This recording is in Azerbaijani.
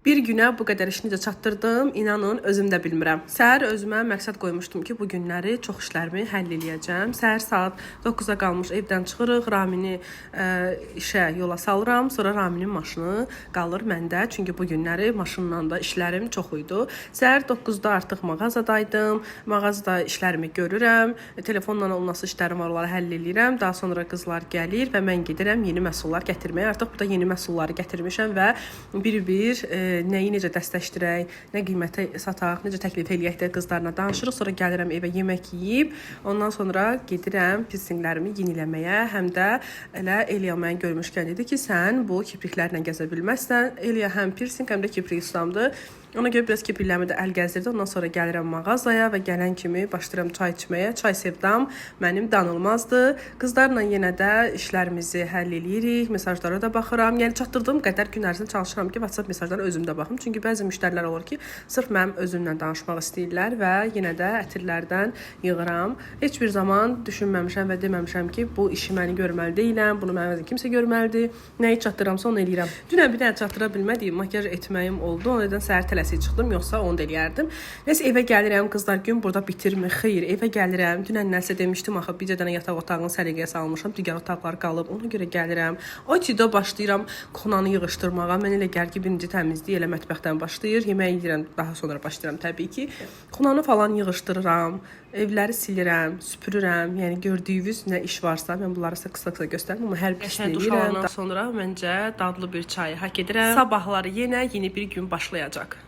Bir günə bu qədər işi necə çatdırdım, inanın özüm də bilmirəm. Səhər özümə məqsəd qoymuşdum ki, bu günləri çox işlərimi həll eləyəcəm. Səhər saat 9-a qalmış evdən çıxırıq, Ramini işə yola salıram, sonra Raminin maşını qalır məndə. Çünki bu günləri maşınla da işlərim çox idi. Səhər 9-da artıq mağazadaydım. Mağazada işlərimi görürəm. Telefonla olması işlərim var, onları həll eləyirəm. Daha sonra qızlar gəlir və mən gedirəm yeni məhsullar gətirməyə. Artıq burada yeni məhsulları gətirmişəm və bir-bir nəyi necə dəstəkdirək, nə qiymətə sataq, necə təklif eləyək də qızlarla danışırıq. Sonra gəlirəm evə yemək yeyib, ondan sonra gedirəm piercinglərimi yeniləməyə. Həm də elə Eliya mən görmüşkən dedi ki, sən bu kipriklərlə gəzə bilməzsən. Eliya həm piercing, həm də kiprik ustamdır. Ona görə biraz kipriklərimi də əl gəzdirdi. Ondan sonra gəlirəm mağazaya və gələn kimi başlayıram çay içməyə. Çay sevdam mənim danılmazdır. Qızlarla yenə də işlərimizi həll eləyirik. Mesajlara da baxıram. Yəni çatdırdığım qədər gün ərzində çalışıram ki, WhatsApp mesajlarına özüm də baxım. Çünki bəzi müştərilər olur ki, sırf mənim özümlə danışmaq istəyirlər və yenə də ətirlərdən yığıram. Heç bir zaman düşünməmişəm və deməmişəm ki, bu işi məni görməli deyiləm, bunu mənim əvəzim kimsə görməlidir. Nəyi çatdıramsa onu eləyirəm. Dünən bir dənə çatdıra bilmədiyim makyaj etməyim oldu. O nədən səhər tələsik çıxdım, yoxsa onu da eləyərdim. Nəsə evə gəlirəm, qızlar gün burada bitirmir. Xeyr, evə gəlirəm. Dünən nəsə demişdim axı, bir dənə yataq otağını səliqəyə salmışam, digər otaqlar qalıb. Ona görə gəlirəm. O çidə başlayıram xonanı yığışdırmağa. Mən elə gəl ki, birinci təmizlik elə mətbəxdən başlayır. Yemək yeyirəm, daha sonra başlayıram təbii ki. Xonanı falan yığışdırıram. Evləri silirəm, süpürürəm. Yəni gördüyünüz nə iş varsa, mən bunları sizə qısa-qısa göstərim, amma hər birisini eləyirəm. Ondan sonra məncə dadlı bir çay hak edirəm. Sabahları yenə yeni bir gün başlayacaq.